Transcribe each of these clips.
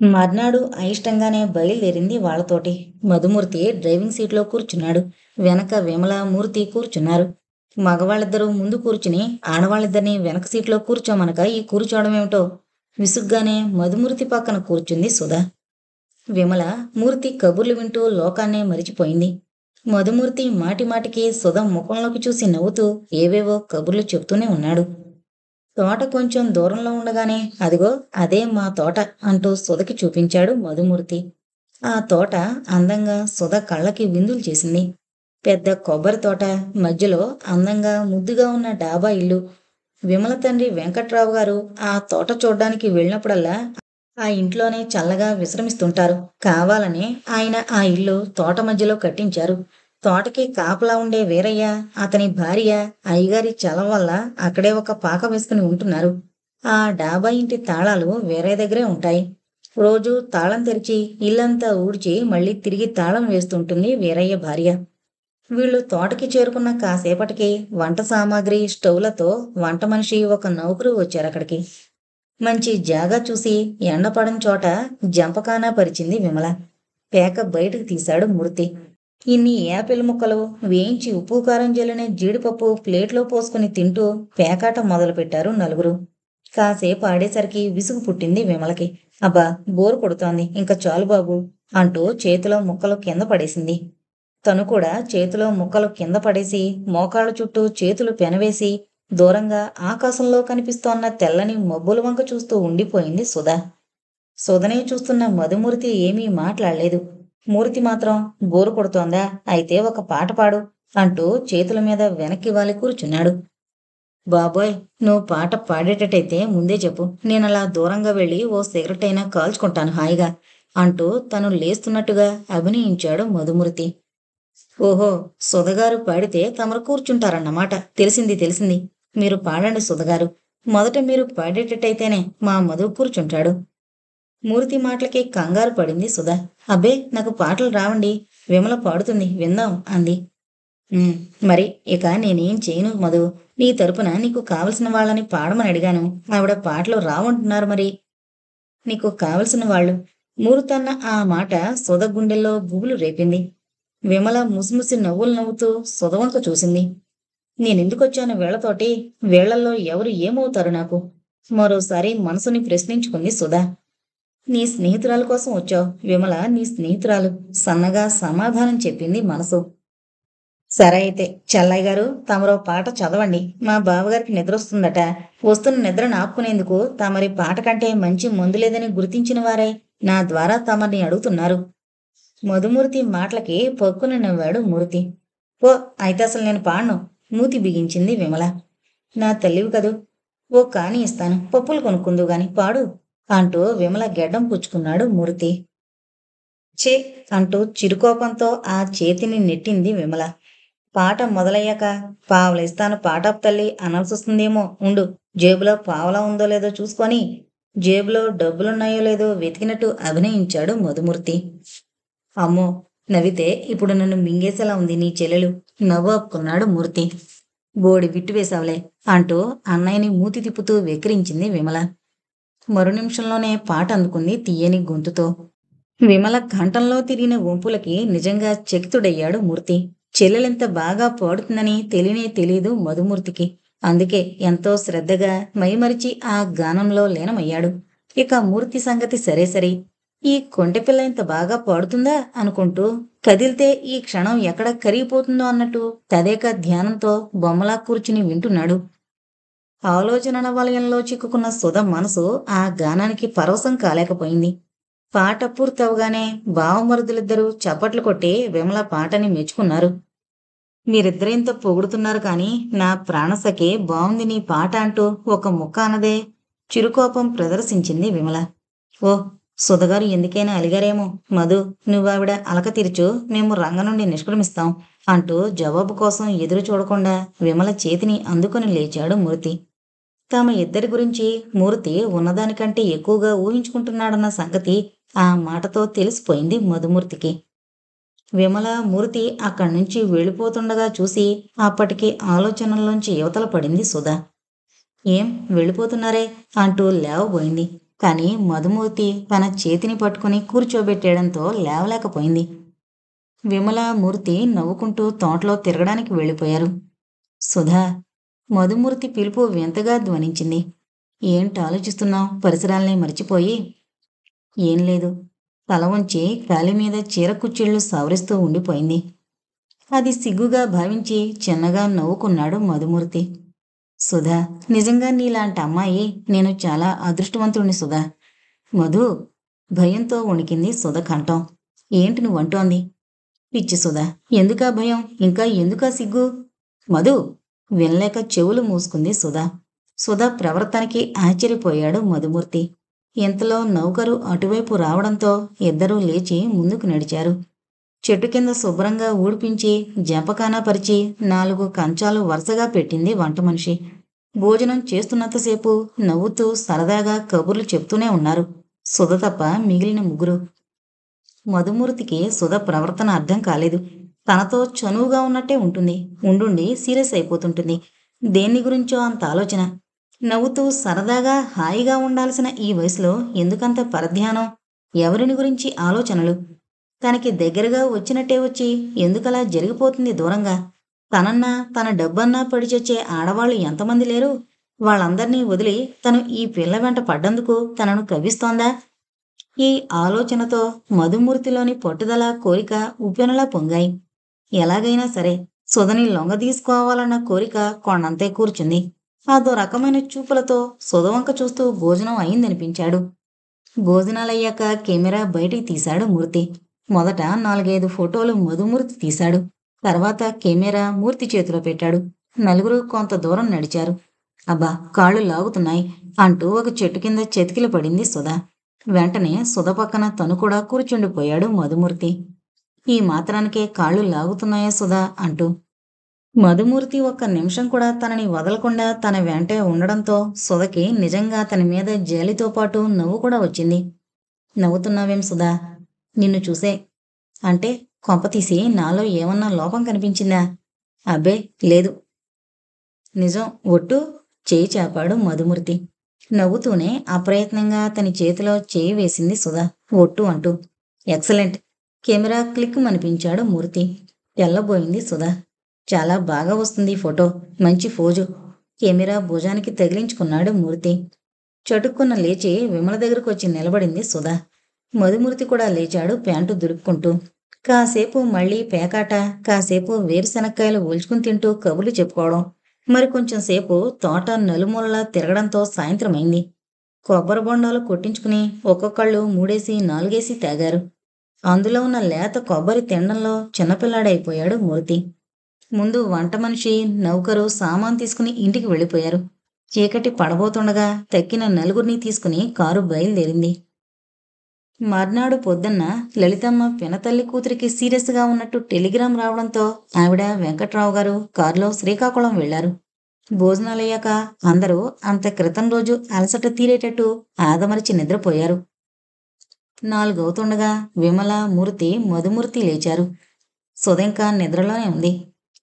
మర్నాడు అయిష్టంగానే బయలుదేరింది వాళ్ళతోటి. మధుమూర్తి డ్రైవింగ్ సీట్లో కూర్చున్నాడు. వెనక విమల, మూర్తి కూర్చున్నారు. మగవాళ్ళిద్దరూ ముందు కూర్చుని ఆడవాళ్ళిద్దరినీ వెనక సీట్లో కూర్చోమనక ఈ కూర్చోవడమేమిటో విసుగ్గానే మధుమూర్తి పక్కన కూర్చుంది సుధ. విమల, మూర్తి కబుర్లు వింటూ లోకాన్నే మరిచిపోయింది. మధుమూర్తి మాటిమాటికి సుధ ముఖంలోకి చూసి నవ్వుతూ ఏవేవో కబుర్లు చెప్తూనే ఉన్నాడు. తోట కొంచెం దూరంలో ఉండగానే అదిగో అదే మా తోట అంటూ సుధకి చూపించాడు మధుమూర్తి. ఆ తోట అందంగా సుధ కళ్ళకి విందులు చేసింది. పెద్ద కొబ్బరి తోట, మధ్యలో అందంగా ముద్దుగా ఉన్న డాబా ఇల్లు. విమల తండ్రి వెంకట్రావు గారు ఆ తోట చూడ్డానికి వెళ్ళినప్పుడల్లా ఆ ఇంట్లోనే చల్లగా విశ్రమిస్తుంటారు. కావాలని ఆయన ఆ ఇల్లు తోట మధ్యలో కట్టించారు. తోటకి కాపలా ఉండే వీరయ్య, అతని భార్య అయ్యగారి చలం వల్ల అక్కడే ఒక పాక వేసుకుని ఉంటున్నారు. ఆ డాబా ఇంటి తాళాలు వేరే దగ్గరే ఉంటాయి. రోజు తాళం తెరిచి ఇల్లంతా ఊడ్చి మళ్ళీ తిరిగి తాళం వేస్తుంటుంది వీరయ్య భార్య. వీళ్ళు తోటకి చేరుకున్న కాసేపటికి వంట సామాగ్రి, స్టవ్లతో వంట మనిషి, ఒక నౌకరు వచ్చారక్కడికి. మంచి జాగా చూసి ఎండపడని చోట జంపకానా పరిచింది విమల. పేక బయటకు తీశాడు మూర్తి. ఇన్ని యాపిల్ ముక్కలు వేయించి ఉప్పు కారం జల్లిన జీడిపప్పు ప్లేట్లో పోసుకుని తింటూ పేకాట మొదలుపెట్టారు నలుగురు. కాసేపు ఆడేసరికి విసుగు పుట్టింది విమలకి. అబ్బా, బోరు కొడుతోంది, ఇంకా చాలు బాబు అంటూ చేతిలో ముక్కలు కింద పడేసింది. తను కూడా చేతిలో ముక్కలు కింద పడేసి మోకాళ్ళ చుట్టూ చేతులు పెనవేసి దూరంగా ఆకాశంలో కనిపిస్తోన్న తెల్లని మబ్బుల వంక చూస్తూ ఉండిపోయింది సుధ. సుధనే చూస్తున్న మధుమూర్తి ఏమీ మాట్లాడలేదు. మూర్తి మాత్రం బోరు కొడుతోందా, అయితే ఒక పాట పాడు అంటూ చేతుల మీద వెనక్కి వాలి కూర్చున్నాడు. బాబోయ్, నువ్వు పాట పాడేటట్టయితే ముందే చెప్పు, నేనలా దూరంగా వెళ్ళి ఓ సిగరెట్ అయినా కాల్చుకుంటాను హాయిగా అంటూ తను లేస్తున్నట్టుగా అభినయించాడు మధుమూర్తి. ఓహో, సుధగారు పాడితే తమరు కూర్చుంటారన్నమాట. తెలిసింది తెలిసింది. మీరు పాడండి సుధగారు. మొదట మీరు పాడేటట్టయితేనే మా మధు కూర్చుంటాడు. మూర్తి మాటలకి కంగారు పడింది సుధ. అబ్బే, నాకు పాటలు రావండి, విమల పాడుతుంది, విందాం అంది. "ఉమ్, మరి ఇక నేనేం చేయను మధు. నీ తరపున నీకు కావలసిన వాళ్ళని పాడమని అడిగాను. ఆవిడ పాటలు రావంటున్నారు మరి. నీకు కావలసిన వాళ్ళు. మూర్తన్న ఆ మాట సుధ గుండెల్లో గుబులు రేపింది. విమల ముసిముసి నవ్వులు నవ్వుతూ సుధవంక చూసింది. నేనెందుకొచ్చాను వీళ్లతోటి? వీళ్లల్లో ఎవరు ఏమవుతారు నాకు? మరోసారి మనసుని ప్రశ్నించుకుంది సుధ. నీ స్నేహితురాల కోసం వచ్చావు విమల, నీ స్నేహితురాలు సన్నగా సమాధానం చెప్పింది మనసు. సరే అయితే చెల్లయ్య గారు, తమరో పాట చదవండి. మా బావగారికి నిద్రొస్తుందట. వస్తున్న నిద్రను ఆపుకునేందుకు తమరి పాట కంటే మంచి మందు లేదని గుర్తించిన వారే నా ద్వారా తమరిని అడుగుతున్నారు. మధుమూర్తి మాటలకి పక్కున నవ్వాడు మూర్తి. ఓ, అయితే అసలు నేను పాడను, మూతి బిగించింది విమల. నా తల్లివి కదూ, ఓ కాని ఇస్తాను, పప్పులు కొనుక్కుందు గాని పాడు అంటూ విమల గెడ్డం పుచ్చుకున్నాడు మూర్తి. ఛే అంటూ చిరుకోపంతో ఆ చేతిని నెట్టింది విమల. పాట మొదలయ్యాక పావలిస్తాను పాటాపు తల్లి అనాల్సొస్తుందేమో, ఉండు, జేబులో పావలా ఉందో లేదో చూసుకొని జేబులో డబ్బులున్నాయో లేదో వెతికినట్టు అభినయించాడు మధుమూర్తి. అమ్మో, నవ్వితే ఇప్పుడు నన్ను మింగేసేలా ఉంది నీ చెల్లెలు, నవ్వు ఆపుకున్నాడు మూర్తి. బోడి విట్టు వేశావులే అంటూ అన్నయ్యని మూతి తిప్పుతూ వెక్కిరించింది విమల. మరు నిమిషంలోనే పాట అందుకుంది తీయని గొంతుతో. విమల కంఠంలో తిరిగిన వంపులకి నిజంగా చకితుడయ్యాడు మూర్తి. చెల్లెలెంత బాగా పాడుతుందని తెలియనే తెలీదు మధుమూర్తికి. అందుకే ఎంతో శ్రద్ధగా మైమరిచి ఆ గానంలో లీనమయ్యాడు. ఇక మూర్తి సంగతి సరే సరి. ఈ కొంటెపిల్ల ఇంత బాగా పాడుతుందా అనుకుంటూ కదిలితే ఈ క్షణం ఎక్కడ కరిగిపోతుందో అన్నట్టు తదేక ధ్యానంతో బొమ్మలా కూర్చుని వింటున్నాడు. ఆలోచనల వలయంలో చిక్కుకున్న సుధ మనసు ఆ గానానికి పరవశం కాలేకపోయింది. పాట పూర్తవగానే బావమరుదులిద్దరూ చప్పట్లు కొట్టి విమల పాటని మెచ్చుకున్నారు. మీరిద్దరింత పొగుడుతున్నారు కాని నా ప్రాణసఖి బావుంది నీ పాట అంటూ ఒక ముక్క అనదే చిరుకోపం ప్రదర్శించింది విమల. ఓ, సుధగారు ఎందుకైనా అలిగారేమో. మధు, నువ్వావిడ అలక తీర్చు, మేము రంగ నుండి నిష్క్రమిస్తాం అంటూ జవాబు కోసం ఎదురు చూడకుండా విమల చేతిని అందుకొని లేచాడు మూర్తి. తమ ఇద్దరి గురించి మూర్తి ఉన్నదానికంటే ఎక్కువగా ఊహించుకుంటున్నాడన్న సంగతి ఆ మాటతో తెలిసిపోయింది మధుమూర్తికి. విమల, మూర్తి అక్కడి నుంచి వెళ్ళిపోతుండగా చూసి అప్పటికి ఆలోచనల్లోంచి యువతల పడింది సుధ. ఏం వెళ్ళిపోతున్నారే అంటూ లేవబోయింది. కానీ మధుమూర్తి తన చేతిని పట్టుకుని కూర్చోబెట్టేయడంతో లేవలేకపోయింది. విమల, మూర్తి నవ్వుకుంటూ తోటలో తిరగడానికి వెళ్ళిపోయారు. సుధా! మధుమూర్తి పిలుపు వింతగా ధ్వనించింది. ఏంటి ఆలోచిస్తున్నావు పరిసరాల్ని మరిచిపోయి? ఏం లేదు. తల వంచి కాలి మీద చీర కుచ్చిళ్ళు సవరిస్తూ ఉండిపోయింది. అది సిగ్గుగా భావించి చిన్నగా నవ్వుకున్నాడు మధుమూర్తి. సుధా! నిజంగా నీలాంటి అమ్మాయి నేను చాలా అదృష్టవంతుడిని సుధా. మధు! భయంతో వణికింది సుధ కంఠం. ఏంటి నువ్వంటోంది? పిచ్చి సుధా! ఎందుకా భయం? ఇంకా ఎందుకా సిగ్గు? మధు! వినలేక చెవులు మూసుకుంది సుధ. సుధ ప్రవర్తనకి ఆశ్చర్యపోయాడు మధుమూర్తి. ఇంతలో నౌకరు అటువైపు రావడంతో ఇద్దరూ లేచి ముందుకు నడిచారు. చెట్టు కింద శుభ్రంగా ఊడిపించి జంపకానా పరిచి 4 కంచాలు వరుసగా పెట్టింది వంటమనిషి. భోజనం చేస్తున్నంతసేపు నవ్వుతూ సరదాగా కబుర్లు చెప్తూనే ఉన్నారు సుధ తప్ప మిగిలిన ముగ్గురు. మధుమూర్తికి సుధ ప్రవర్తన అర్థం కాలేదు. తనతో చనువుగా ఉన్నట్టే ఉంటుంది. ఉండుండి సీరియస్ అయిపోతుంటుంది. దేన్ని గురించో అంత ఆలోచన. నవ్వుతూ సరదాగా హాయిగా ఉండాల్సిన ఈ వయసులో ఎందుకంత పరధ్యానం? ఎవరిని గురించి ఆలోచనలు? తనకి దగ్గరగా వచ్చినట్టే వచ్చి ఎందుకలా జరిగిపోతుంది దూరంగా? తనన్నా తన డబ్బన్నా పడిచొచ్చే ఆడవాళ్ళు ఎంతమంది లేరు? వాళ్ళందర్నీ వదిలి తను ఈ పిల్ల వెంట పడ్డందుకు తనను కవ్విస్తోందా? ఈ ఆలోచనతో మధుమూర్తిలోని పట్టుదల, కోరిక ఉప్పెనలా పొంగాయి. ఎలాగైనా సరే సుధని లొంగదీసుకోవాలన్న కోరిక కొండంతే కూర్చుంది. అదో రకమైన చూపులతో సుధవంక చూస్తూ భోజనం అయిందనిపించాడు. భోజనాలయ్యాక కెమెరా బయటికి తీశాడు మూర్తి. మొదట 4-5 ఫోటోలు మధుమూర్తి తీశాడు. తర్వాత కెమెరా మూర్తి చేతిలో పెట్టాడు. నలుగురు కొంత దూరం నడిచారు. అబ్బా, కాళ్ళు లాగుతున్నాయి అంటూ ఒక చెట్టు కింద చతికిల పడింది సుధ. వెంటనే సుధ పక్కన తను కూడా కూర్చుండిపోయాడు మధుమూర్తి. ఈ మాత్రానికే కాళ్ళు లాగుతున్నాయా సుధా అంటూ. మధుమూర్తి ఒక్క నిమిషం కూడా తనని వదలకుండా తన వెంటే ఉండడంతో సుధకి నిజంగా తన మీద జాలితో పాటు నవ్వు కూడా వచ్చింది. నవ్వుతున్నావేం సుధా? నిన్ను చూసే. అంటే కొంపతీసి నాలో ఏమన్నా లోపం కనిపించిందా? అబ్బే లేదు. నిజం ఒట్టు? చేయి చాపాడు మధుమూర్తి. నవ్వుతూనే అప్రయత్నంగా అతని చేతిలో చేయి వేసింది సుధ ఒట్టు అంటూ. ఎక్సలెంట్! కెమెరా క్లిక్ మనిపించాడు మూర్తి. తెల్లబోయింది సుధ. చాలా బాగా వస్తుంది ఫోటో. మంచి ఫోజు. కెమెరా భుజానికి తగిలించుకున్నాడు మూర్తి. చటుక్కున లేచి విమల దగ్గరకు వచ్చి నిలబడింది సుధ. మధుమూర్తి కూడా లేచాడు ప్యాంటు దులుపుకుంటూ. కాసేపు మళ్ళీ పేకాట, కాసేపు వేరుశనక్కాయలు ఒల్చుకుని తింటూ కబుర్లు చెప్పుకోవడం, మరి కొంచెం సేపు తోట నలుమూలలా తిరగడంతో సాయంత్రమైంది. కొబ్బరి బొండాలు కొట్టించుకుని ఒక్కొక్కళ్ళు 3-4 తాగారు. అందులో ఉన్న లేత కొబ్బరి తినడంలో చిన్నపిల్లాడైపోయాడు మూర్తి. ముందు వంట మనిషి, నౌకరు సామాన్ తీసుకుని ఇంటికి వెళ్ళిపోయారు. చీకటి పడబోతుండగా తక్కిన నలుగురిని తీసుకుని కారు బయలుదేరింది. మర్నాడు పొద్దున్న లలితమ్మ పినతల్లి కూతురికి సీరియస్గా ఉన్నట్టు టెలిగ్రామ్ రావడంతో ఆవిడ, వెంకట్రావు గారు కారులో శ్రీకాకుళం వెళ్లారు. భోజనాలయ్యాక అందరూ అంత క్రితం రోజు అలసట తీరేటట్టు ఆదమరిచి నిద్రపోయారు. 4 అవుతుండగా విమల, మూర్తి, మధుమూర్తి లేచారు. సుధంక నిద్రలోనే ఉంది.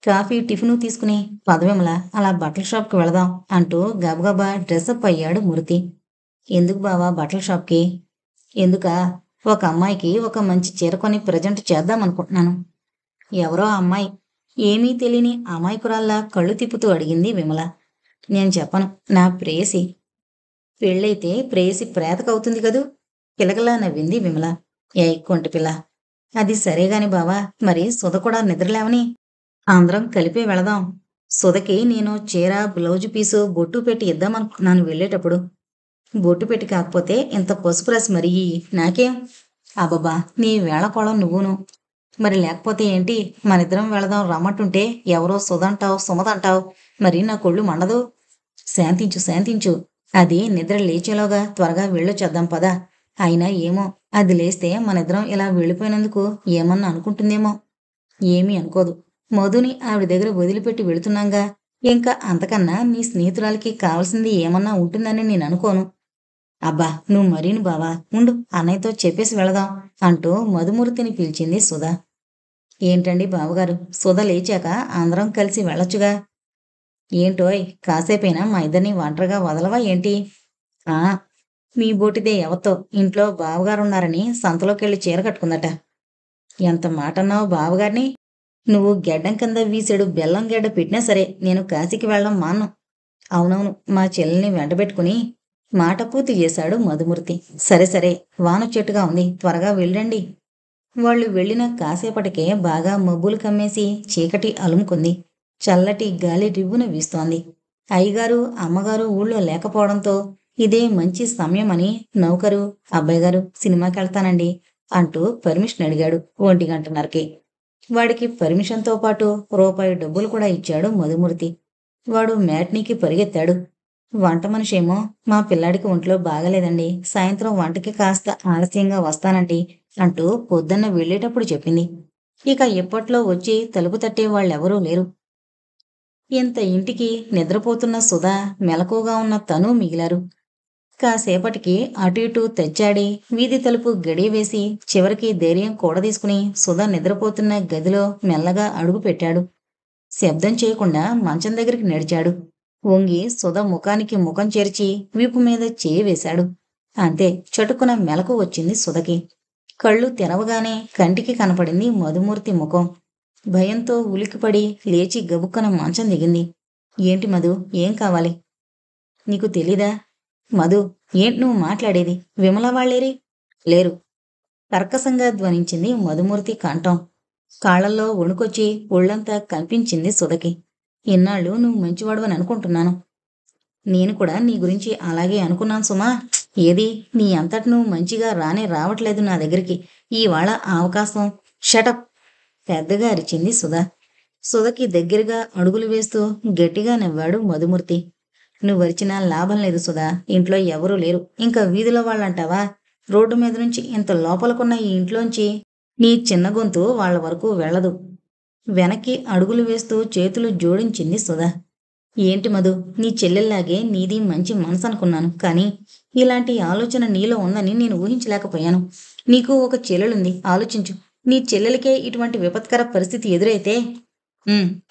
కాఫీ, టిఫిను తీసుకుని పద విమల, అలా బట్టల షాప్కి వెళదాం అంటూ గబగబా డ్రెస్అప్ అయ్యాడు మూర్తి. ఎందుకు బావా బట్టల షాప్కి? ఎందుకా? ఒక అమ్మాయికి ఒక మంచి చీర కొని ప్రజెంట్ చేద్దామనుకుంటున్నాను. ఎవరో అమ్మాయి ఏమీ తెలియని అమాయకురాల్లా కళ్ళు తిప్పుతూ అడిగింది విమల. నేను చెప్పను, నా ప్రేయసి. పెళ్ళైతే ప్రేయసి ప్రేతకవుతుంది కదూ? పిలకలా నవ్వింది విమల. ఏ కొంటి పిల్ల. అది సరేగాని బావా, మరి సుధ కూడా నిద్రలేవని? అందరం కలిపే వెళదాం. సుధకి నేను చీర, బ్లౌజు పీసు, బొట్టు పెట్టి ఇద్దామనుకున్నాను వెళ్ళేటప్పుడు. బొట్టు పెట్టి కాకపోతే ఇంత పసుపు రాసి మరి నాకేం? అబ్బబ్బా, నీ వేళకోళం నువ్వును. మరి లేకపోతే ఏంటి? మనిద్దరం వెళదాం రమ్మంటుంటే ఎవరో సుధంటావు, సుమదంటావు. మరి నా కొళ్ళు మండదు. శాంతించు, శాంతించు. అది నిద్ర లేచేలోగా త్వరగా వెళ్ళొచ్చేద్దాం పదా. అయినా ఏమో, అది లేస్తే మనిద్దరం ఇలా వెళ్ళిపోయినందుకు ఏమన్నా అనుకుంటుందేమో. ఏమీ అనుకోదు. మధుని ఆవిడ దగ్గర వదిలిపెట్టి వెళుతున్నాగా. ఇంకా అంతకన్నా నీ స్నేహితురాలికి కావాల్సింది ఏమన్నా ఉంటుందని నేను అనుకోను. అబ్బా, నువ్వు మరీను బావా. ఉండు, అన్నయ్యతో చెప్పేసి వెళదాం అంటూ మధుమూర్తిని పిలిచింది సుధ. ఏంటండి బావగారు, సుధ లేచాక అందరం కలిసి వెళ్ళొచ్చుగా. ఏంటోయ్, కాసేపైనా మా ఇద్దరిని ఒంటరిగా వదలవా ఏంటి? ఆ మీ బోటిదే ఎవతో ఇంట్లో బావగారున్నారని సంతలోకెళ్ళి చీర కట్టుకుందట. ఎంత మాటన్నావు బావగారిని? నువ్వు గెడ్డం కింద వీసెడు బెల్లం గెడ్డ పెట్టినా సరే నేను కాశీకి వెళ్ళడం మాన్ను. అవునవును, మా చెల్లెల్ని వెంటబెట్టుకుని మాట పూర్తి చేశాడు మధుమూర్తి. సరే సరే, వానొచ్చేట్టుగా ఉంది, త్వరగా వెళ్ళండి. వాళ్ళు వెళ్ళిన కాసేపటికే బాగా మబ్బులు కమ్మేసి చీకటి అలుముకుంది. చల్లటి గాలి రివ్వున వీస్తోంది. అయ్యగారు అమ్మగారు ఊళ్ళో లేకపోవడంతో ఇదే మంచి సమయమని నౌకరు అబ్బాయిగారు సినిమాకెళ్తానండి అంటూ పర్మిషన్ అడిగాడు 1:30కి. వాడికి పర్మిషన్తో పాటు రూపాయి డబ్బులు కూడా ఇచ్చాడు మధుమూర్తి. వాడు మ్యాట్నీకి పరిగెత్తాడు. వంట మనిషేమో మా పిల్లాడికి ఒంట్లో బాగలేదండి, సాయంత్రం వంటకి కాస్త ఆలస్యంగా వస్తానండి అంటూ పొద్దున్న వెళ్ళేటప్పుడు చెప్పింది. ఇక ఇప్పట్లో వచ్చి తలుపు తట్టే వాళ్ళెవరూ లేరు. ఇంత ఇంటికి నిద్రపోతున్న సుధా, మెలకువగా ఉన్న తను మిగిలారు. కాసేపటికి అటు ఇటు తెచ్చాడి వీధి తలుపు గడియవేసి చివరికి ధైర్యం కూడదీసుకుని సుధ నిద్రపోతున్న గదిలో మెల్లగా అడుగు పెట్టాడు. శబ్దం చేయకుండా మంచం దగ్గరికి నడిచాడు. వంగి సుధ ముఖానికి ముఖం చేర్చి వీపు మీద చేయి వేశాడు. అంతే, చటుకున మెలకు వచ్చింది సుధకి. కళ్ళు తెరవగానే కంటికి కనపడింది మధుమూర్తి ముఖం. భయంతో ఉలికిపడి లేచి గబుక్కన మంచం దిగింది. ఏంటి మధు, ఏం కావాలి? నీకు తెలీదా? మధు, ఏంటి నువ్వు మాట్లాడేది? విమల వాళ్ళేరి? లేరు, కర్కశంగా ధ్వనించింది మధుమూర్తి కంఠం. కాళ్లల్లో వణుకొచ్చి ఒళ్ళంతా కంపించింది సుధకి. ఇన్నాళ్ళు నువ్వు మంచివాడువని అనుకుంటున్నాను. నేను కూడా నీ గురించి అలాగే అనుకున్నాను సుమా. ఏది, నీ అంతటి నువ్వు మంచిగా రానే రావట్లేదు నా దగ్గరికి. ఇవాళ ఆ అవకాశం. షటప్! పెద్దగా అరిచింది సుధ. సుధకి దగ్గరగా అడుగులు వేస్తూ గట్టిగా నవ్వాడు మధుమూర్తి. నువ్వరిచినా లాభం లేదు సుధా, ఇంట్లో ఎవరూ లేరు. ఇంకా వీధిలో వాళ్ళంటావా? రోడ్డు మీద నుంచి ఇంత లోపలకున్న ఈ ఇంట్లోంచి నీ చిన్న గొంతు వాళ్ళ వరకు వెళ్ళదు. వెనక్కి అడుగులు వేస్తూ చేతులు జోడించింది సుధ. ఏంటి మధు, నీ చెల్లెల్లాగే నీది మంచి మనసు అనుకున్నాను, కానీ ఇలాంటి ఆలోచన నీలో ఉందని నేను ఊహించలేకపోయాను. నీకు ఒక చెల్లెలుంది, ఆలోచించు. నీ చెల్లెలకే ఇటువంటి విపత్కర పరిస్థితి ఎదురైతే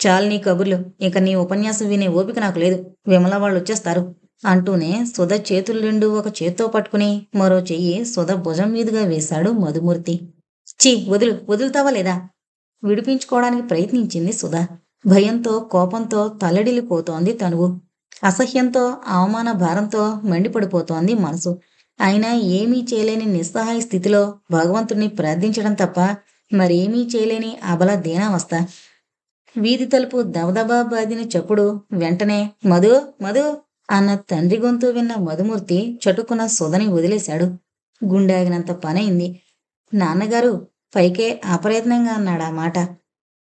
చాలు నీ కబుర్లు, ఇక నీ ఉపన్యాసం వినే ఓపిక నాకు లేదు. విమల వాళ్ళు వచ్చేస్తారు అంటూనే సుధ చేతులు రెండు ఒక చేత్తో పట్టుకుని మరో చెయ్యి సుధ భుజం మీదుగా వేశాడు మధుమూర్తి. చీ, వదులుతావా లేదా? విడిపించుకోవడానికి ప్రయత్నించింది సుధ. భయంతో కోపంతో తల్లడిల్లిపోతోంది తనువు. అసహ్యంతో అవమాన భారంతో మండిపడిపోతోంది మనసు. అయినా ఏమీ చేయలేని నిస్సహాయ స్థితిలో భగవంతుణ్ణి ప్రార్థించడం తప్ప మరేమీ చేయలేని అబల దీనావస్థ. వీధి తలుపు దబదబా బాదిన చప్పుడు వెంటనే మధు మధు అన్న తండ్రి గొంతు విన్న మధుమూర్తి చటుకున సుధని వదిలేశాడు. గుండాగినంత పనైంది. నాన్నగారు, పైకే అప్రయత్నంగా అన్నాడా మాట.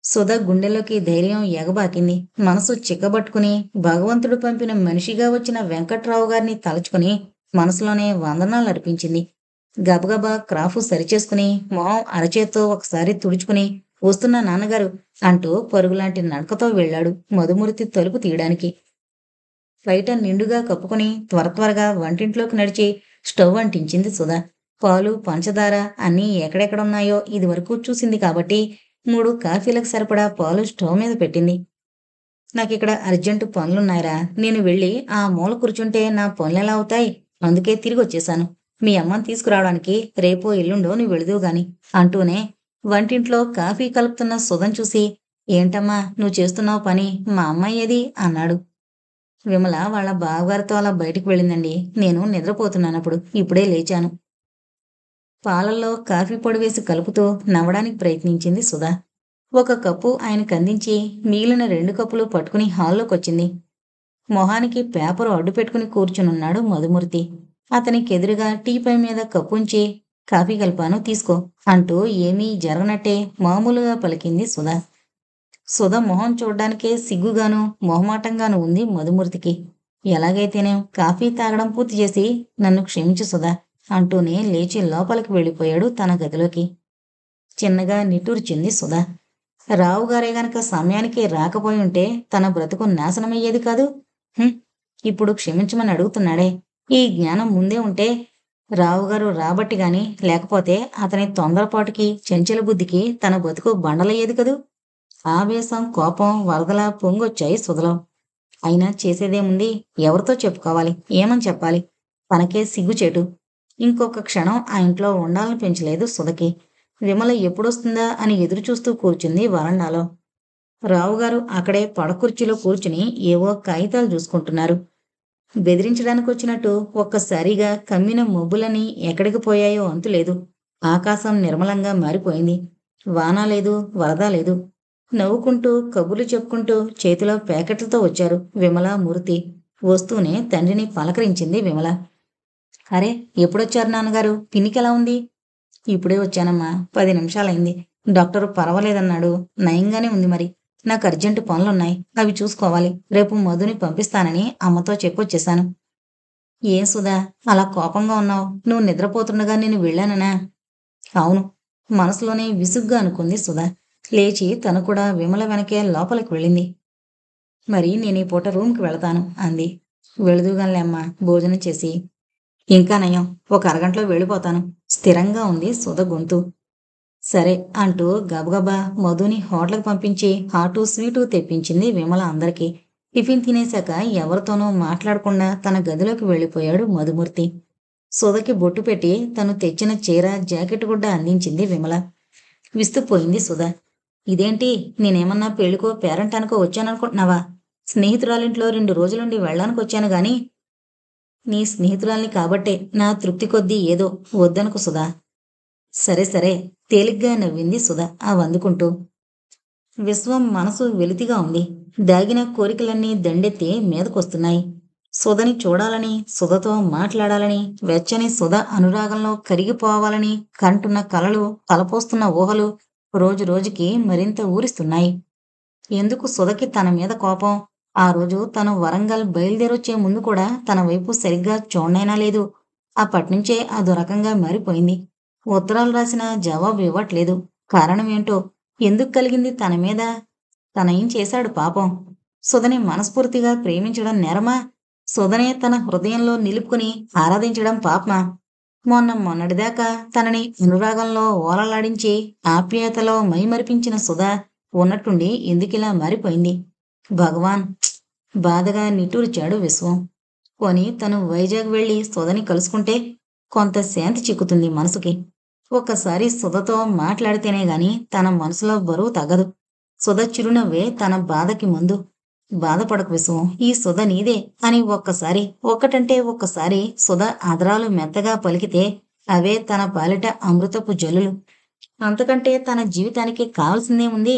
సుధ గుండెలోకి ధైర్యం ఎగబాకింది. మనసు చిక్కబట్టుకుని భగవంతుడు పంపిన మనిషిగా వచ్చిన వెంకట్రావు గారిని తలుచుకుని మనసులోనే వందనాలు అర్పించింది. గబగబా క్రాఫు సరిచేసుకుని మొహం అరచేత్తో ఒకసారి తుడుచుకుని వస్తున్నా నాన్నగారు అంటూ పరుగులాంటి నడకతో వెళ్ళాడు మధుమూర్తి తలుపు తీయడానికి. బయట నిండుగా కప్పుకుని త్వరగా వంటింట్లోకి నడిచి స్టవ్ అంటించింది సుధ. పాలు పంచదార అన్నీ ఎక్కడెక్కడున్నాయో ఇదివరకు చూసింది కాబట్టి 3 కాఫీలకు సరిపడా పాలు స్టవ్ మీద పెట్టింది. నాకిక్కడ అర్జెంటు పనులున్నాయిరా, నేను వెళ్ళి ఆ మూల కూర్చుంటే నా పనులెలా అవుతాయి? అందుకే తిరిగి వచ్చేశాను. మీ అమ్మని తీసుకురావడానికి రేపో ఎల్లుండో నువ్వు వెళుదువు గాని అంటూనే వంటింట్లో కాఫీ కలుపుతున్న సుధను చూసి, ఏంటమ్మా నువ్వు చేస్తున్నావు పని, మా అమ్మాయి ఏది అన్నాడు. విమల వాళ్ళ బావగారితో అలా బయటికి వెళ్ళిందండి, నేను నిద్రపోతున్నానప్పుడు, ఇప్పుడే లేచాను. పాలల్లో కాఫీ పొడి వేసి కలుపుతూ నవ్వడానికి ప్రయత్నించింది సుధ. ఒక కప్పు ఆయనకు అందించి మిగిలిన 2 కప్పులు పట్టుకుని హాల్లోకొచ్చింది. మొహానికి పేపరు అడ్డు పెట్టుకుని కూర్చునున్నాడు మధుమూర్తి. అతనికెదురుగా టీపై మీద కప్పుంచి కాఫీ కలిపాను, తీసుకో అంటూ ఏమీ జరగనట్టే మామూలుగా పలికింది సుధ. సుధ మొహం చూడ్డానికే సిగ్గుగాను మొహమాటంగాను ఉంది మధుమూర్తికి. ఎలాగైతేనే కాఫీ తాగడం పూర్తి చేసి నన్ను క్షమించు సుధ అంటూనే లేచి లోపలికి వెళ్ళిపోయాడు తన గదిలోకి. చిన్నగా నిట్టూర్చింది సుధ. రావుగారే గనక సమయానికి రాకపోయి ఉంటే తన బ్రతుకు నాశనమయ్యేది కాదు. ఇప్పుడు క్షమించమని అడుగుతున్నాడే, ఈ జ్ఞానం ముందే ఉంటే రావుగారు రాబట్టి గాని, లేకపోతే అతని తొందరపాటుకి చంచల బుద్ధికి తన బతుకు బండలయ్యేది కదూ. ఆవేశం కోపం వరదలా పొంగొచ్చాయి సుధలో. అయినా చేసేదేముంది, ఎవరితో చెప్పుకోవాలి, ఏమని చెప్పాలి? తనకే సిగ్గుచేటు. ఇంకొక క్షణం ఆ ఇంట్లో ఉండాలని పెంచలేదు సుధకి. విమల ఎప్పుడొస్తుందా అని ఎదురుచూస్తూ కూర్చుంది వరండాలో. రావుగారు అక్కడే పడకుర్చీలో కూర్చుని ఏవో కాగితాలు చూసుకుంటున్నారు. బెదిరించడానికొచ్చినట్టు ఒక్కసారిగా కమ్మిన మబ్బులని ఎక్కడికి పోయాయో అంతులేదు. ఆకాశం నిర్మలంగా మారిపోయింది. వాన లేదు, వరద లేదు. నవ్వుకుంటూ, కబుర్లు చెప్పుకుంటూ చేతిలో ప్యాకెట్లతో వచ్చారు విమల, మూర్తి. వస్తూనే తండ్రిని పలకరించింది విమల. అరే, ఎప్పుడొచ్చారు నాన్నగారు? పిన్నికెలా ఉంది? ఇప్పుడే వచ్చానమ్మా. 10 నిమిషాలైంది. డాక్టరు పర్వాలేదన్నాడు. నయంగానే ఉంది మరి. నాకు అర్జెంటు పనులున్నాయి. అవి చూసుకోవాలి. రేపు మధుని పంపిస్తానని అమ్మతో చెప్పొచ్చేశాను. ఏం సుధా, అలా కోపంగా ఉన్నావు? నువ్వు నిద్రపోతుండగా నేను వెళ్ళాననా? అవును. మనసులోనే విసుగ్గా అనుకుంది సుధా. లేచి తను కూడా విమల వెనకే లోపలికి వెళ్ళింది. మరి నేను ఈ పూట రూమ్కి వెళతాను అంది. వెళుదుగానిలే అమ్మా, భోజనం చేసి. ఇంకా నయం, ఒక అరగంటలో వెళ్ళిపోతాను. స్థిరంగా ఉంది సుధ గొంతు. సరే అంటూ గబగబా మధుని హోటల్కి పంపించి హాటు స్వీటు తెప్పించింది విమల అందరికీ. టిఫిన్ తినేశాక ఎవరితోనూ మాట్లాడకుండా తన గదిలోకి వెళ్ళిపోయాడు మధుమూర్తి. సుధకి బొట్టు పెట్టి తను తెచ్చిన చీర, జాకెట్ గుడ్డ అందించింది విమల. విస్తుపోయింది సుధ. ఇదేంటి, నేనేమన్నా పెళ్లికో పేరంటానికో వచ్చాననుకుంటున్నావా? స్నేహితురాలింట్లో 2 రోజులుండి వెళ్ళడానికి వచ్చాను గాని. నీ స్నేహితురాల్ని కాబట్టే నా తృప్తి కొద్దీ ఏదో. వద్దనుకు సుధా. సరే సరే, తేలిగ్గా నవ్వింది సుధ అవందుకుంటూ. విశ్వం మనసు వెలితిగా ఉంది. దాగిన కోరికలన్నీ దండెత్తి మీదకొస్తున్నాయి. సుధని చూడాలని, సుధతో మాట్లాడాలని, వెచ్చని సుధ అనురాగంలో కరిగిపోవాలని కంటున్న కలలు, తలపోస్తున్న ఊహలు రోజు రోజుకి మరింత ఊరిస్తున్నాయి. ఎందుకు సుధకి తన మీద కోపం? ఆ రోజు తను వరంగల్ బయలుదేరొచ్చే ముందు కూడా తన వైపు సరిగ్గా చూడనైనా లేదు. అప్పట్నుంచే అదో రకంగా మారిపోయింది. ఉత్తరాలు రాసినా జవాబు ఇవ్వట్లేదు. కారణమేంటో? ఎందుకు కలిగింది తన మీద? తనేం చేశాడు పాపం? సుధని మనస్ఫూర్తిగా ప్రేమించడం నేరమా? సుధనే తన హృదయంలో నిలుపుకుని ఆరాధించడం పాపమా? మొన్నటిదాకా తనని అనురాగంలో ఓలలాడించి ఆప్యాయతలో మైమరిపించిన సుధ ఉన్నట్టుండి ఎందుకిలా మారిపోయింది? భగవాన్! బాధగా నిట్టూర్చాడు విశ్వం. పోనీ తను వైజాగ్ వెళ్ళి సుధని కలుసుకుంటే కొంత శాంతి చిక్కుతుంది మనసుకి. ఒక్కసారి సుధతో మాట్లాడితేనే గాని తన మనసులో బరువు తగ్గదు. సుధ చిరునవ్వే తన బాధకి మందు. బాధపడకు విశ్వం, ఈ సుధ నీదే అని ఒక్కటంటే ఒక్కసారి సుధ ఆదరాలు మెత్తగా పలికితే అవే తన పాలిట అమృతపు జల్లులు. అంతకంటే తన జీవితానికి కావలసిందేముంది?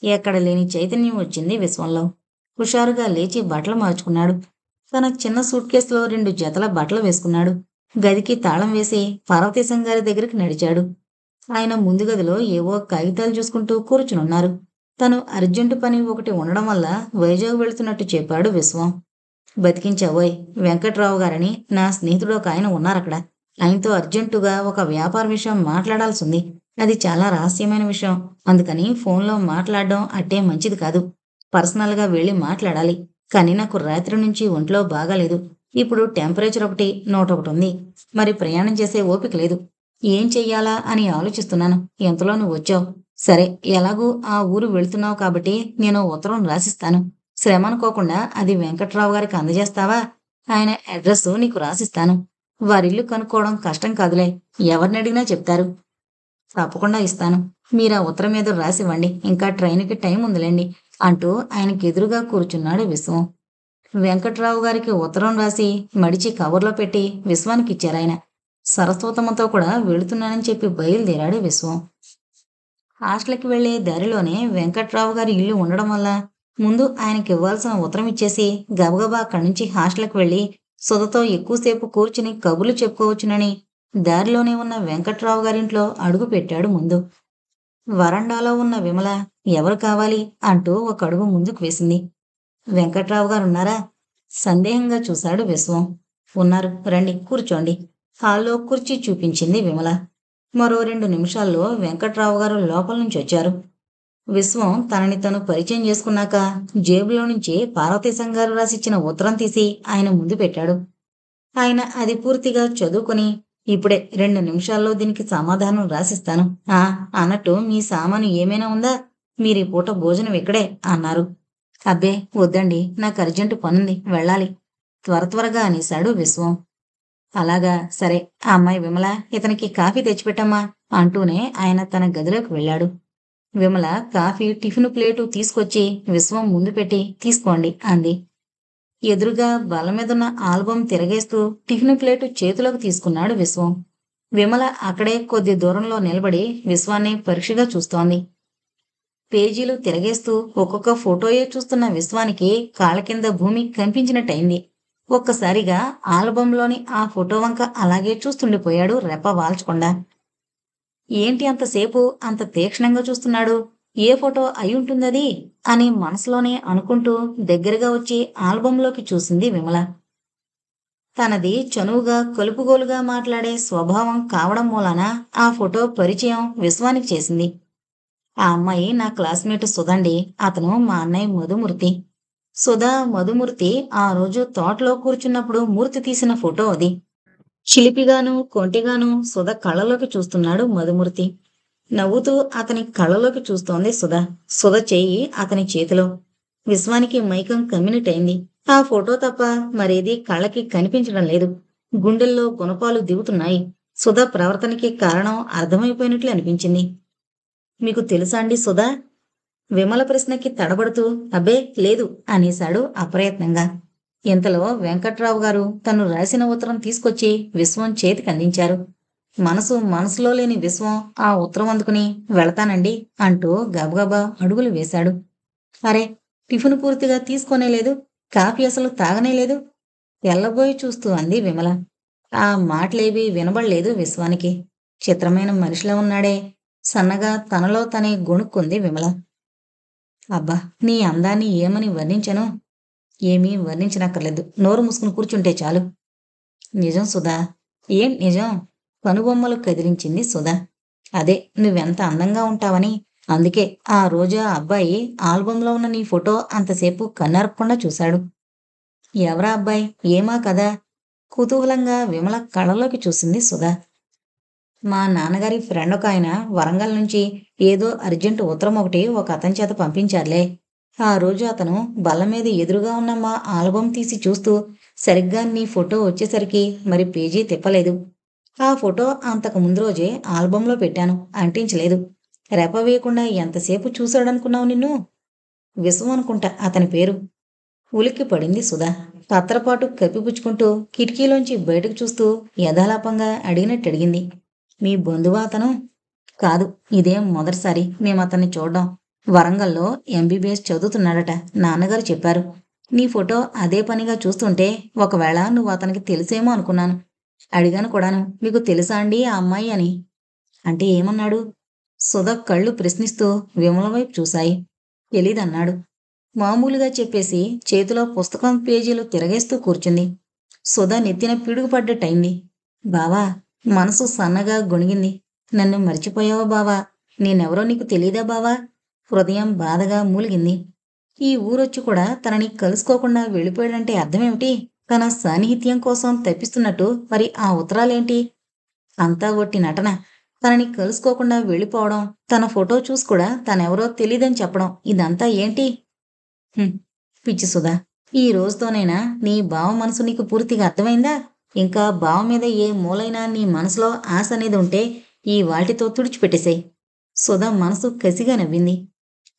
ఎక్కడ లేని చైతన్యం వచ్చింది విశ్వంలో. హుషారుగా లేచి బట్టలు మార్చుకున్నాడు. తన చిన్న సూట్ కేసులో 2 జతల బట్టలు వేసుకున్నాడు. గదికి తాళం వేసి పార్వతీశం గారి దగ్గరికి నడిచాడు. ఆయన ముందు గదిలో ఏవో కాగితాలు చూసుకుంటూ కూర్చునున్నారు. తను అర్జెంటు పని ఒకటి ఉండడం వల్ల వైజాగ్ వెళుతున్నట్టు చెప్పాడు విశ్వం. బతికించావోయ్! వెంకట్రావు గారని నా స్నేహితుడు ఒక ఆయన ఉన్నారక్కడ. ఆయనతో అర్జెంటుగా ఒక వ్యాపార విషయం మాట్లాడాల్సింది. అది చాలా రహస్యమైన విషయం. అందుకని ఫోన్లో మాట్లాడడం అట్టే మంచిది కాదు. పర్సనల్గా వెళ్ళి మాట్లాడాలి. కానీ నాకు రాత్రి నుంచి ఒంట్లో బాగాలేదు. ఇప్పుడు టెంపరేచర్ 101 ఉంది. మరి ప్రయాణం చేసే ఓపిక లేదు. ఏం చెయ్యాలా అని ఆలోచిస్తున్నాను. ఎంతలో నువ్వు వచ్చావు. సరే, ఎలాగూ ఆ ఊరు వెళ్తున్నావు కాబట్టి నేను ఉత్తరం రాసిస్తాను. శ్రమ అనుకోకుండా అది వెంకట్రావు గారికి అందజేస్తావా? ఆయన అడ్రస్ నీకు రాసిస్తాను. వారిల్లు కనుక్కోవడం కష్టం కాదులే. ఎవరినడిగినా చెప్తారు. తప్పకుండా ఇస్తాను. మీరా ఉత్తరం మీద రాసివ్వండి. ఇంకా ట్రైన్కి టైం ఉందిలేండి అంటూ ఆయనకి ఎదురుగా కూర్చున్నాడు విశ్వం. వెంకట్రావు గారికి ఉత్తరం రాసి మడిచి కవర్లో పెట్టి విశ్వానికి ఇచ్చారాయన. సరస్వతమ్మతో కూడా వెళుతున్నానని చెప్పి బయలుదేరాడు విశ్వం. హాస్టల్కి వెళ్లే దారిలోనే వెంకట్రావు గారి ఇల్లు ఉండడం వల్ల ముందు ఆయనకి ఇవ్వాల్సిన ఉత్తరం ఇచ్చేసి గబగబా అక్కడి నుంచి హాస్టల్కి వెళ్లి సుధతో ఎక్కువసేపు కూర్చుని కబుర్లు చెప్పుకోవచ్చునని దారిలోనే ఉన్న వెంకట్రావు గారింట్లో అడుగు పెట్టాడు ముందు. వరండాలో ఉన్న విమల ఎవరు కావాలి అంటూ ఒక అడుగు ముందుకు వేసింది. వెంకట్రావు గారు ఉన్నారా? సందేహంగా చూశాడు విశ్వం. ఉన్నారు, రండి కూర్చోండి. హాల్లో కుర్చీ చూపించింది విమల. మరో 2 నిమిషాల్లో వెంకట్రావు గారు లోపల నుంచి వచ్చారు. విశ్వం తనని తను పరిచయం చేసుకున్నాక జేబులో నుంచి పార్వతీశం గారు రాసిచ్చిన ఉత్తరం తీసి ఆయన ముందు పెట్టాడు. ఆయన అది పూర్తిగా చదువుకుని, ఇప్పుడే 2 నిమిషాల్లో దీనికి సమాధానం రాసిస్తాను అన్నట్టు, మీ సామాను ఏమైనా ఉందా? మీరీ పూట భోజనం ఇక్కడే అన్నారు. అబ్బే వద్దండి, నాకు అర్జెంటు పనుంది, వెళ్ళాలి త్వరగా అనేశాడు విశ్వం. అలాగా, సరే. ఆ అమ్మాయి విమల, ఇతనికి కాఫీ తెచ్చిపెట్టమ్మా అంటూనే ఆయన తన గదిలోకి వెళ్ళాడు. విమల కాఫీ టిఫిన్ ప్లేటు తీసుకొచ్చి విశ్వం ముందు పెట్టి తీసుకోండి అంది. ఎదురుగా బల్ల మీదున్న ఆల్బం తిరగేస్తూ టిఫిన్ ప్లేటు చేతిలోకి తీసుకున్నాడు విశ్వం. విమల అక్కడే కొద్ది దూరంలో నిలబడి విశ్వాన్ని పరీక్షగా చూస్తోంది. పేజీలు తిరగేస్తూ ఒక్కొక్క ఫోటోయే చూస్తున్న విశ్వానికి కాళ్ళ కింద భూమి కంపించినట్టయింది. ఒక్కసారిగా ఆల్బంలోని ఆ ఫోటో వంక అలాగే చూస్తుండిపోయాడు రెప్ప వాల్చకుండా. ఏంటి అంతసేపు అంత తీక్షణంగా చూస్తున్నాడు? ఏ ఫోటో అయ్యుంటుందది అని మనసులోనే అనుకుంటూ దగ్గరగా వచ్చి ఆల్బంలోకి చూసింది విమల. తనది చనువుగా కలుపుగోలుగా మాట్లాడే స్వభావం కావడం మూలాన ఆ ఫోటో పరిచయం విశ్వానికి చేసింది. ఆ అమ్మాయి నా క్లాస్మేట్ సుధండి. అతను మా అన్నయ్య మధుమూర్తి. సుధా, మధుమూర్తి ఆ రోజు తోటలో కూర్చున్నప్పుడు మూర్తి తీసిన ఫోటో అది. చిలిపిగాను కొంటెగాను సుధ కళ్ళలోకి చూస్తున్నాడు మధుమూర్తి. నవ్వుతూ అతని కళ్ళలోకి చూస్తోంది సుధ. సుధ చెయ్యి అతని చేతిలో. విశ్వానికి మైకం కమ్మినట్టయింది. ఆ ఫోటో తప్ప మరేదీ కళ్ళకి కనిపించడం లేదు. గుండెల్లో గుణపాలు దిగుతున్నాయి. సుధ ప్రవర్తనకి కారణం అర్థమైపోయినట్లు అనిపించింది. మీకు తెలుసా అండి సుధా? విమల ప్రశ్నకి తడబడుతూ అబ్బే లేదు అనేశాడు అప్రయత్నంగా. ఇంతలో వెంకట్రావు గారు తను రాసిన ఉత్తరం తీసుకొచ్చి విశ్వం చేతికి అందించారు. మనసులో లేని విశ్వం ఆ ఉత్తరం అందుకుని వెళతానండి అంటూ గబగబా అడుగులు వేశాడు. అరే, టిఫిన్ పూర్తిగా తీసుకోనే లేదు, కాఫీ అసలు తాగనే లేదు. తెల్లబోయి చూస్తూ అంది విమల. ఆ మాటలేవీ వినబడలేదు విశ్వానికి. చిత్రమైన మనిషిలా ఉన్నాడే. సన్నగా తనలో తనే గొణుక్కుంది విమల. అబ్బా, నీ అందాన్ని ఏమని వర్ణించను? ఏమీ వర్ణించనక్కర్లేదు. నోరు మూసుకుని కూర్చుంటే చాలు. నిజం సుధా. ఏం నిజం? కనుబొమ్మలు కదిలించింది సుధా. అదే, నువ్వెంత అందంగా ఉంటావని. అందుకే ఆ రోజు ఆ అబ్బాయి ఆల్బంలో ఉన్న నీ ఫోటో అంతసేపు కన్నరపకుండా చూశాడు. ఎవరా అబ్బాయి? ఏమా కదా? కుతూహలంగా విమల కళ్ళలోకి చూసింది సుధా. మా నాన్నగారి ఫ్రెండ్ ఒక ఆయన వరంగల్ నుంచి ఏదో అర్జెంటు ఉత్తరం ఒకటి ఒక అతని చేత పంపించారులే. ఆ రోజు అతను బల్ల మీద ఎదురుగా ఉన్న మా ఆల్బం తీసి చూస్తూ సరిగ్గా నీ ఫోటో వచ్చేసరికి మరి పేజీ తిప్పలేదు. ఆ ఫోటో అంతకు ముందు రోజే ఆల్బంలో పెట్టాను, అంటించలేదు. రెప వేయకుండా ఎంతసేపు చూశాడనుకున్నావు నిన్ను? విశ్వం అనుకుంటా అతని పేరు. ఉలిక్కి పడింది సుధా. పత్రపాటు కప్పిపుచ్చుకుంటూ కిటికీలోంచి బయటకు చూస్తూ యథాలాపంగా అడిగినట్టడిగింది. మీ బంధువా అతను? కాదు, ఇదేం మొదటిసారి మేమతన్ని చూడ్డం. వరంగల్లో ఎంబీబీఎస్ చదువుతున్నాడట, నాన్నగారు చెప్పారు. నీ ఫోటో అదే పనిగా చూస్తుంటే ఒకవేళ నువ్వు అతనికి తెలిసేమో అనుకున్నాను. అడిగాను కూడాను, మీకు తెలుసా అండి ఆ అమ్మాయి అని. అంటే ఏమన్నాడు? సుధ కళ్ళు ప్రశ్నిస్తూ విమల వైపు చూశాయి. తెలీదన్నాడు. మామూలుగా చెప్పేసి చేతిలో పుస్తకం పేజీలు తిరగేస్తూ కూర్చుంది. సుధ నెత్తిన పిడుగుపడ్డట్టయింది. బావా, మనసు సన్నగా గొణిగింది. నన్ను మర్చిపోయావా బావా? నేనెవరో నీకు తెలీదా బావా? హృదయం బాధగా మూలిగింది. ఈ ఊరొచ్చి కూడా తనని కలుసుకోకుండా వెళ్ళిపోయాడంటే అర్థమేమిటి? తన సాన్నిహిత్యం కోసం తప్పిస్తున్నట్టు మరి ఆ ఉత్తరాలేంటి? అంతా ఒట్టి నటన. తనని కలుసుకోకుండా వెళ్ళిపోవడం, తన ఫోటో చూసి కూడా తనెవరో తెలీదని చెప్పడం, ఇదంతా ఏంటి? హ్మ్. పిచ్చి సుధా, ఈ రోజుతోనైనా నీ బావ మనసు నీకు పూర్తిగా అర్థమైందా? ఇంకా బావ మీద ఏ మూలైనా నీ మనసులో ఆశ అనేది ఉంటే ఈ వాటితో తుడిచిపెట్టేసేయ్. సుధ మనసు కసిగా నవ్వింది.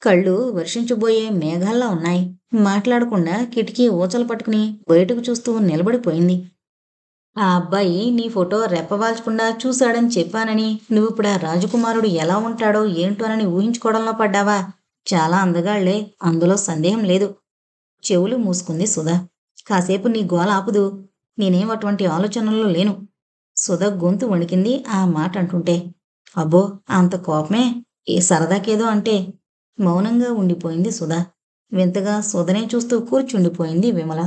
కళ్ళు వర్షించబోయే మేఘాల్లా ఉన్నాయి. మాట్లాడకుండా కిటికీ ఊచలు పట్టుకుని బయటకు చూస్తూ నిలబడిపోయింది. ఆ అబ్బాయి నీ ఫోటో రెప్పవాల్చకుండా చూశాడని చెప్పానని నువ్విప్పుడు ఆ రాజకుమారుడు ఎలా ఉంటాడో ఏంటోనని ఊహించుకోవడంలో పడ్డావా? చాలా అందగాళ్లే, అందులో సందేహం లేదు. చెవులు మూసుకుంది సుధ. కాసేపు నీ గోల ఆపుదు. నేనేం అటువంటి ఆలోచనల్లో లేను. సుధ గొంతు వణికింది ఆ మాట అంటుంటే. అబ్బో, అంత కోపమే? ఏ సరదాకేదో అంటే. మౌనంగా ఉండిపోయింది సుధ. వింతగా సుధనే చూస్తూ కూర్చుండిపోయింది విమల.